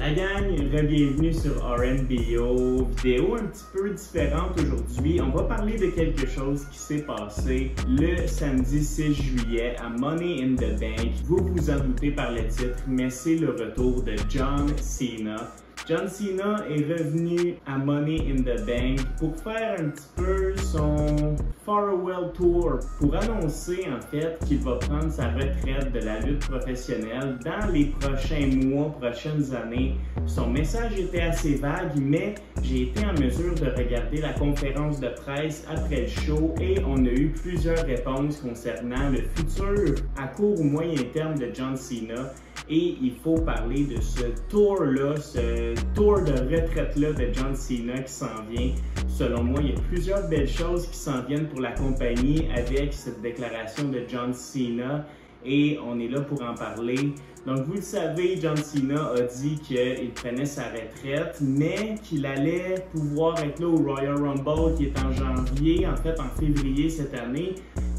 La gang, bienvenue sur RNBO, vidéo un petit peu différente aujourd'hui. On va parler de quelque chose qui s'est passé le samedi 6 juillet à Money in the Bank. Vous vous en doutez par le titre, mais c'est le retour de John Cena. John Cena est revenu à Money in the Bank pour faire un petit peu son farewell tour, pour annoncer en fait qu'il va prendre sa retraite de la lutte professionnelle dans les prochains mois, prochaines années. Son message était assez vague, mais j'ai été en mesure de regarder la conférence de presse après le show et on a eu plusieurs réponses concernant le futur à court ou moyen terme de John Cena. Et il faut parler de ce tour-là, ce tour de retraite-là de John Cena qui s'en vient. Selon moi, il y a plusieurs belles choses qui s'en viennent pour la compagnie avec cette déclaration de John Cena. Et on est là pour en parler. Donc, vous le savez, John Cena a dit qu'il prenait sa retraite, mais qu'il allait pouvoir être là au Royal Rumble qui est en janvier, en fait en février cette année.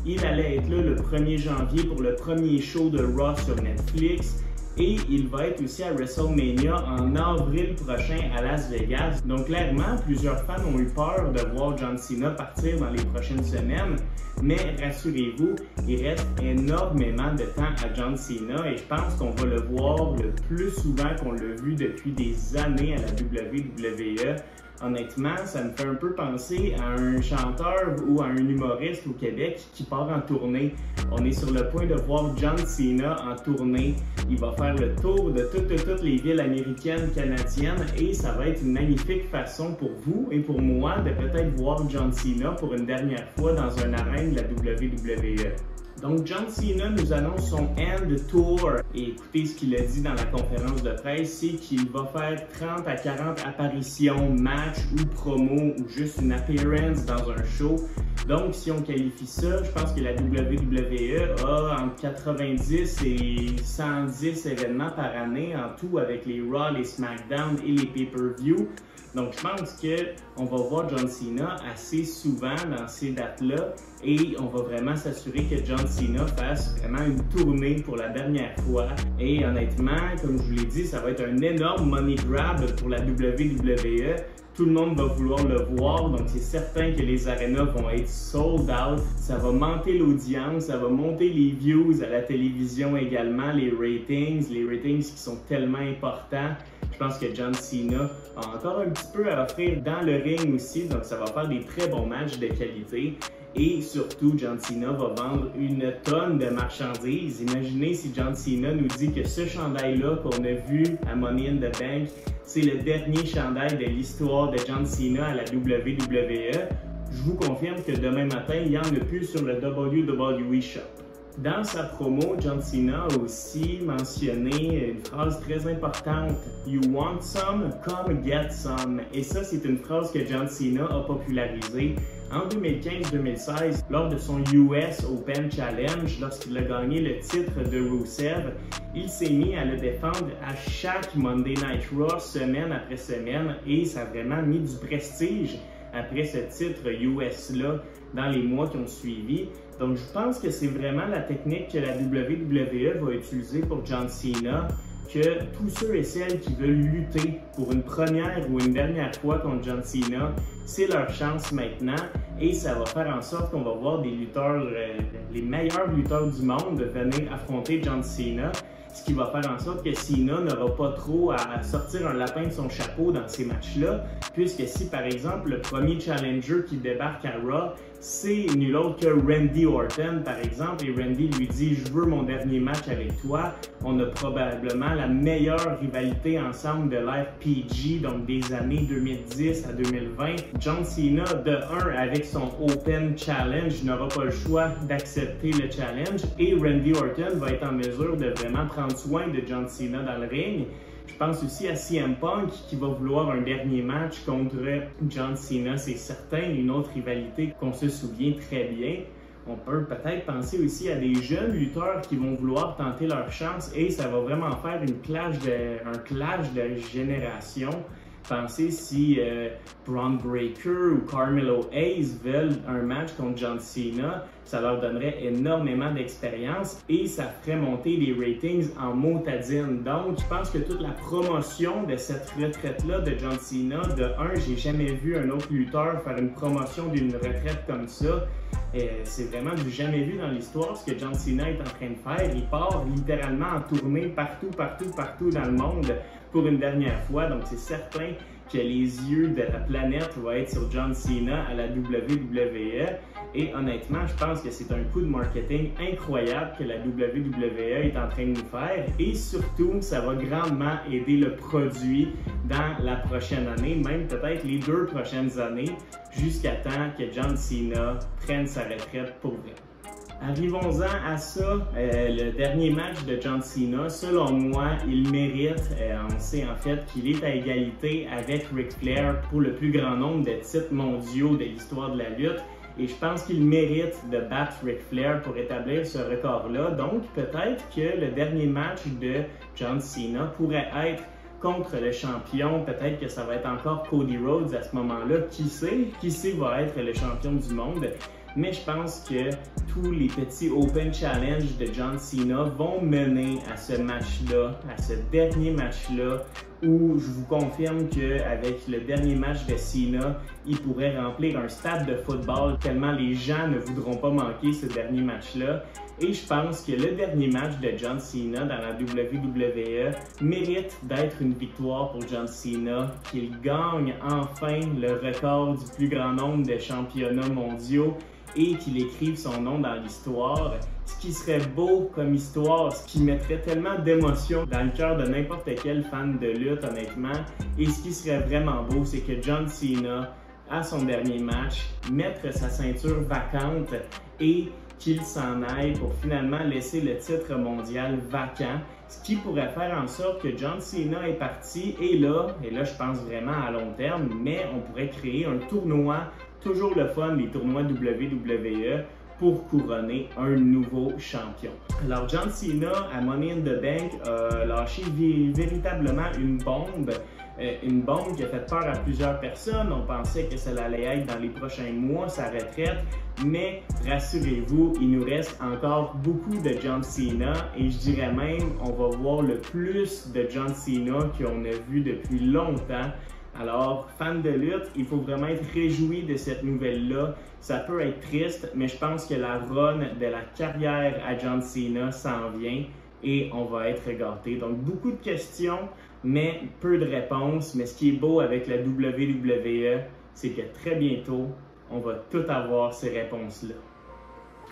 Il allait être là le 1er janvier pour le premier show de Raw sur Netflix. Et il va être aussi à WrestleMania en avril prochain à Las Vegas. Donc clairement, plusieurs fans ont eu peur de voir John Cena partir dans les prochaines semaines. Mais rassurez-vous, il reste énormément de temps à John Cena et je pense qu'on va le voir le plus souvent qu'on l'a vu depuis des années à la WWE. Honnêtement, ça me fait un peu penser à un chanteur ou à un humoriste au Québec qui part en tournée. On est sur le point de voir John Cena en tournée. Il va faire le tour de toutes les villes américaines, canadiennes et ça va être une magnifique façon pour vous et pour moi de peut-être voir John Cena pour une dernière fois dans un arène de la WWE. Donc, John Cena nous annonce son End Tour. Et écoutez ce qu'il a dit dans la conférence de presse, c'est qu'il va faire 30 à 40 apparitions, matchs ou promos ou juste une appearance dans un show. Donc, si on qualifie ça, je pense que la WWE a entre 90 et 110 événements par année en tout avec les Raw, les SmackDown et les Pay-Per-View. Donc, je pense qu'on va voir John Cena assez souvent dans ces dates-là et on va vraiment s'assurer que John Cena fasse vraiment une tournée pour la dernière fois. Et honnêtement, comme je vous l'ai dit, ça va être un énorme money grab pour la WWE. Tout le monde va vouloir le voir, donc c'est certain que les arénas vont être sold out. Ça va monter l'audience, ça va monter les views à la télévision également, les ratings qui sont tellement importants. Je pense que John Cena a encore un petit peu à offrir dans le ring aussi, donc ça va faire des très bons matchs de qualité. Et surtout, John Cena va vendre une tonne de marchandises. Imaginez si John Cena nous dit que ce chandail-là qu'on a vu à Money in the Bank, c'est le dernier chandail de l'histoire de John Cena à la WWE. Je vous confirme que demain matin, il n'y en a plus sur le WWE Shop. Dans sa promo, John Cena a aussi mentionné une phrase très importante. You want some? Come get some. Et ça, c'est une phrase que John Cena a popularisée en 2015-2016 lors de son US Open Challenge. Lorsqu'il a gagné le titre de Rusev, il s'est mis à le défendre à chaque Monday Night Raw, semaine après semaine, et ça a vraiment mis du prestige après ce titre US-là dans les mois qui ont suivi. Donc, je pense que c'est vraiment la technique que la WWE va utiliser pour John Cena, que tous ceux et celles qui veulent lutter pour une première ou une dernière fois contre John Cena, c'est leur chance maintenant et ça va faire en sorte qu'on va voir des lutteurs, les meilleurs lutteurs du monde venir affronter John Cena. Ce qui va faire en sorte que Cena n'aura pas trop à sortir un lapin de son chapeau dans ces matchs-là, puisque si par exemple le premier challenger qui débarque à Raw, c'est nul autre que Randy Orton par exemple, et Randy lui dit « Je veux mon dernier match avec toi », on a probablement la meilleure rivalité ensemble de l'ère PG, donc des années 2010 à 2020. John Cena, de 1, avec son Open Challenge, n'aura pas le choix d'accepter le challenge, et Randy Orton va être en mesure de vraiment prendre soin de John Cena dans le ring. Je pense aussi à CM Punk qui va vouloir un dernier match contre John Cena, c'est certain, une autre rivalité qu'on se souvient très bien. On peut peut-être penser aussi à des jeunes lutteurs qui vont vouloir tenter leur chance et ça va vraiment faire un clash de génération. Pensez si Braun Breaker ou Carmelo Hayes veulent un match contre John Cena, Ça leur donnerait énormément d'expérience et ça ferait monter les ratings en motadine. Donc, je pense que toute la promotion de cette retraite-là de John Cena, de un, j'ai jamais vu un autre lutteur faire une promotion d'une retraite comme ça. C'est vraiment du jamais vu dans l'histoire ce que John Cena est en train de faire. Il part littéralement en tournée partout dans le monde pour une dernière fois. Donc, c'est certain que les yeux de la planète vont être sur John Cena à la WWE. Et honnêtement, je pense que c'est un coup de marketing incroyable que la WWE est en train de nous faire. Et surtout, ça va grandement aider le produit dans la prochaine année, même peut-être les 2 prochaines années, jusqu'à temps que John Cena prenne sa retraite pour vrai. Arrivons-en à ça, le dernier match de John Cena, selon moi, il mérite, on sait en fait qu'il est à égalité avec Ric Flair pour le plus grand nombre de titres mondiaux de l'histoire de la lutte. Et je pense qu'il mérite de battre Ric Flair pour établir ce record-là. Donc peut-être que le dernier match de John Cena pourrait être contre le champion. Peut-être que ça va être encore Cody Rhodes à ce moment-là. Qui sait va être le champion du monde. Mais je pense que tous les petits Open Challenge de John Cena vont mener à ce match-là, à ce dernier match-là, où je vous confirme qu'avec le dernier match de Cena, il pourrait remplir un stade de football tellement les gens ne voudront pas manquer ce dernier match-là. Et je pense que le dernier match de John Cena dans la WWE mérite d'être une victoire pour John Cena, qu'il gagne enfin le record du plus grand nombre de championnats mondiaux et qu'il écrive son nom dans l'histoire. Ce qui serait beau comme histoire, ce qui mettrait tellement d'émotion dans le cœur de n'importe quel fan de lutte, honnêtement. Et ce qui serait vraiment beau, c'est que John Cena, à son dernier match, mette sa ceinture vacante et qu'il s'en aille pour finalement laisser le titre mondial vacant. Ce qui pourrait faire en sorte que John Cena est parti et là je pense vraiment à long terme, mais on pourrait créer un tournoi, toujours le fun, les tournois WWE, pour couronner un nouveau champion. Alors John Cena à Money in the Bank a lâché véritablement une bombe qui a fait peur à plusieurs personnes. On pensait que ça allait être dans les prochains mois sa retraite, mais rassurez-vous, il nous reste encore beaucoup de John Cena et je dirais même on va voir le plus de John Cena qu'on a vu depuis longtemps. Alors, fan de lutte, il faut vraiment être réjoui de cette nouvelle-là. Ça peut être triste, mais je pense que la run de la carrière à John Cena s'en vient et on va être gâtés. Donc, beaucoup de questions, mais peu de réponses. Mais ce qui est beau avec la WWE, c'est que très bientôt, on va tout avoir ces réponses-là.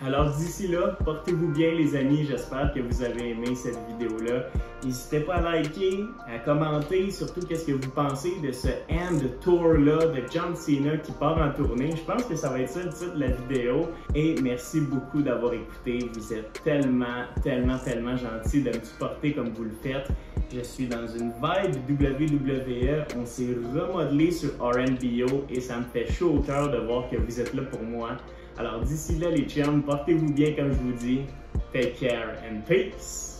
Alors d'ici là, portez-vous bien les amis, j'espère que vous avez aimé cette vidéo-là. N'hésitez pas à liker, à commenter, surtout qu'est-ce que vous pensez de ce End Tour-là de John Cena qui part en tournée. Je pense que ça va être ça le titre de la vidéo. Et merci beaucoup d'avoir écouté, vous êtes tellement gentils de me supporter comme vous le faites. Je suis dans une vibe WWE, on s'est remodelé sur RNBO et ça me fait chaud au cœur de voir que vous êtes là pour moi. Alors d'ici là les chums, portez-vous bien comme je vous dis. Take care and peace!